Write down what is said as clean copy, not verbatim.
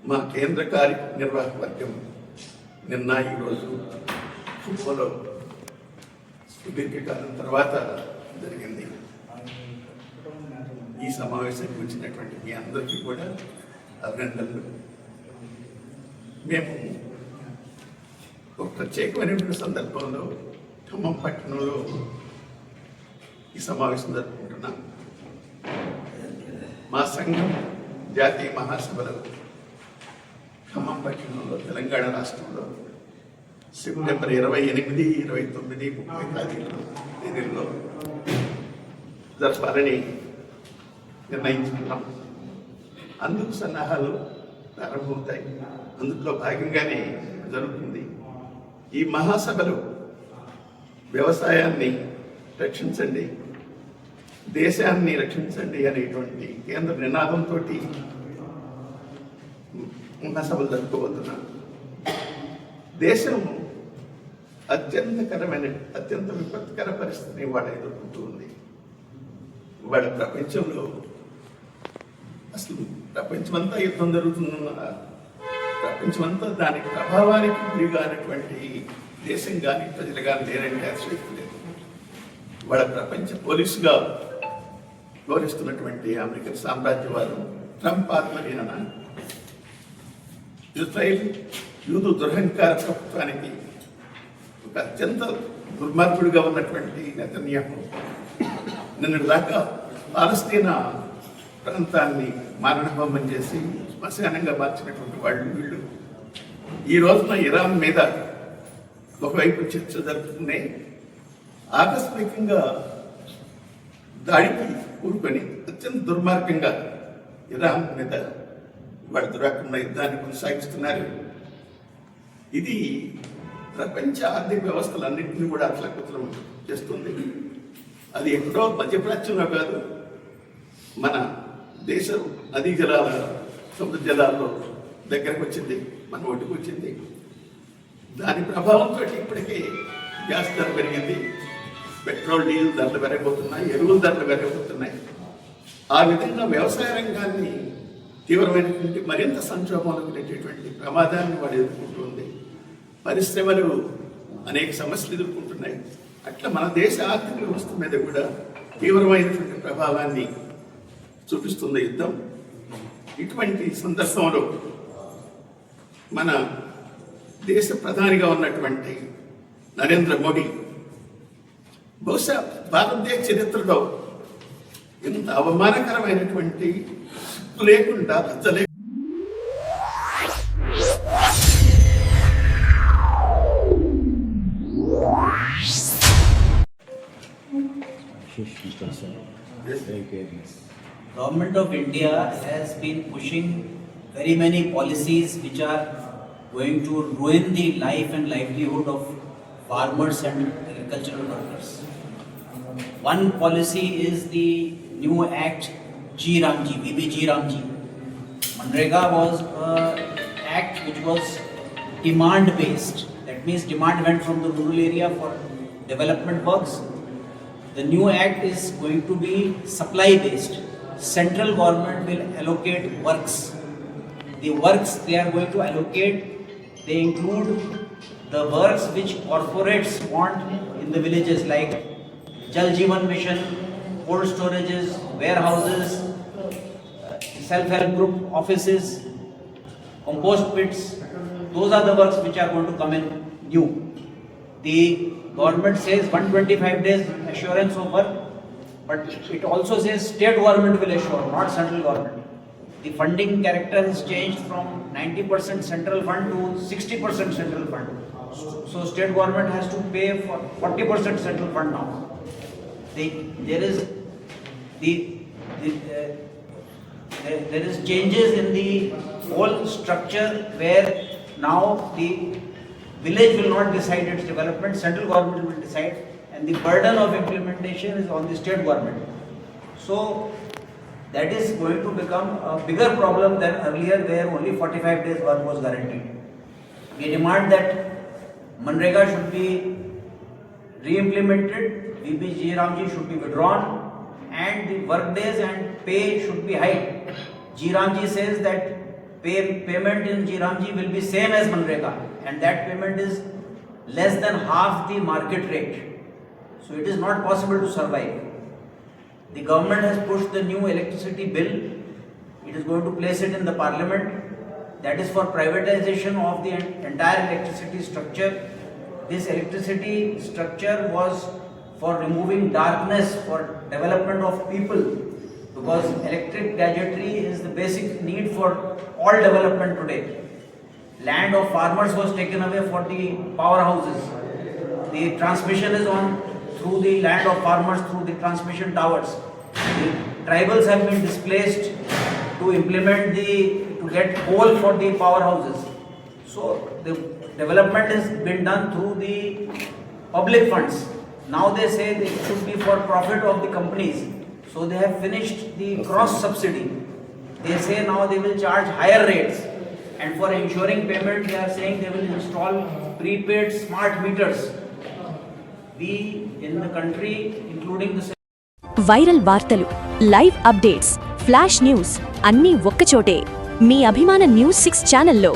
మా కేంద్ర కార్యనిర్వాహక వర్గం నిన్న ఈరోజు కుప్పలో సుదీర్ఘకాలం తర్వాత జరిగింది. ఈ సమావేశానికి వచ్చినటువంటి మీ అందరికీ కూడా అభినందనలు. మేము ఒక ప్రత్యేకమైనటువంటి సందర్భంలో ఖమ్మం పట్టణంలో ఈ సమావేశం జరుపుకుంటున్నాం. మా సంఘం జాతీయ మహాసభలో ఖమ్మం పట్టణంలో తెలంగాణ రాష్ట్రంలో సెప్టెంబర్ 28, 29, 30 తేదీల్లో జరపాలని నిర్ణయించుకున్నాం. అందుకు సన్నాహాలు ప్రారంభమవుతాయి. అందులో భాగంగానే జరుగుతుంది. ఈ మహాసభలో వ్యవసాయాన్ని రక్షించండి, దేశాన్ని రక్షించండి అనేటువంటి కేంద్ర నినాదంతో మహాసభలు జరుపుకోబోతున్నాం. దేశం అత్యంత విపత్కర పరిస్థితిని ఇవాళ ఎదుర్కొంటూ ఉంది. ఇవాళ ప్రపంచంలో అసలు ప్రపంచమంతా యుద్ధం జరుగుతున్న ప్రపంచమంతా దాని ప్రభావానికి గురిగానటువంటి దేశం కానీ ప్రజలు కానీ లేరంటే అతిశక్తి లేదు. ఇవాళ ప్రపంచ పోలీసుగా గౌరవిస్తున్నటువంటి అమెరికన్ సామ్రాజ్యవాదం ట్రంప్ ఆధ్వర్యాన ఇజ్రాయెల్ యూదు దురహంకార ప్రభుత్వానికి ఒక అత్యంత దుర్మార్గుడిగా ఉన్నటువంటి నెతన్యాహు నిన్నటి దాకా పాలస్తీనా ప్రాంతాన్ని మారణహోమం చేసి శ్మశానంగా మార్చినటువంటి వీళ్ళు ఈ రోజున ఇరాన్ మీద ఒకవైపు చర్చ జరుపుకునే ఆకస్మికంగా దాడికి కూరుకొని అత్యంత దుర్మార్గంగా ఇరాన్ మీద వాడి దురాక్రమణ యుద్ధాన్ని కొనసాగిస్తున్నారు. ఇది ప్రపంచ ఆర్థిక వ్యవస్థలన్నింటినీ కూడా అతలకుతలం చేస్తుంది. అది ఎక్కడో మధ్యప్రాచ్యంలో కాదు, మన దేశ నదీ జలాల సముద్ర జలాల్లో దగ్గరకు వచ్చింది, మన ఒడ్డుకు వచ్చింది. దాని ప్రభావంతో ఇప్పటికే గ్యాస్ ధర పెరిగింది, పెట్రోల్ డీజిల్ ధరలు పెరగబోతున్నాయి, ఎరువుల ధరలు పెరగబోతున్నాయి. ఆ విధంగా వ్యవసాయ రంగాన్ని తీవ్రమైనటువంటి మరింత సంక్షోభంలో పెట్టేటువంటి ప్రమాదాన్ని వాడు ఎదుర్కొంటుంది. పరిశ్రమలు అనేక సమస్యలు ఎదుర్కొంటున్నాయి. అట్లా మన దేశ ఆర్థిక వ్యవస్థ మీద కూడా తీవ్రమైనటువంటి ప్రభావాన్ని చూపిస్తుంది యుద్ధం. ఇటువంటి సందర్భంలో మన దేశ ప్రధానిగా ఉన్నటువంటి నరేంద్ర మోడీ బహుశా భారతదేశ చరిత్రలో ఇంత అవమానకరమైనటువంటి లేకుండా రచ్చలే Government of India has been pushing very many policies which are going to ruin the life and livelihood of farmers and agricultural workers. One policy is the new act BBG Ramji. Manrega was an act which was demand based. That means demand went from the rural area for development works. The new act is going to be supply based. Central government will allocate works. The works they are going to allocate, they include the works which corporates want in the villages, like Jal Jeevan Mission, cold storages, warehouses, self-help group offices, compost pits. Those are the works which are going to come in new. The government says 125 days assurance of work, but it also says state government will assure, not central government. The funding character has changed from 90% central fund to 60% central fund. So state government has to pay for 40% central fund now. There is changes in the whole structure where now the village will not decide its development, central government will decide, and the burden of implementation is on the state government. So that is going to become a bigger problem than earlier where only 45 days work was guaranteed. We demand that Manrega should be re-implemented, BBG Ramji should be withdrawn, and the work days and pay should be high. G Ramji says that payment in G Ramji will be same as Manrega, and that payment is less than half the market rate. So it is not possible to survive. The government has pushed the new electricity bill. It is going to place it in the parliament. That is for privatization of the entire electricity structure. This electricity structure was for removing darkness, for development of people, because electric gadgetry is the basic need for all development today. Land of farmers was taken away for the powerhouses. The transmission is on through the land of farmers through the transmission towers. The tribals have been displaced to implement to get coal for the powerhouses. So the development has been done through the public funds. Now they say it should be for profit of the companies. So they have finished the cross subsidy. They say now they will charge higher rates. And for ensuring payment, they are saying they will install prepaid smart meters. We in the country, including the viral వార్తలు, live updates, flash news అన్నీ ఒక్కచోటే. మీ అభిమాన news 6 ఛానల్లో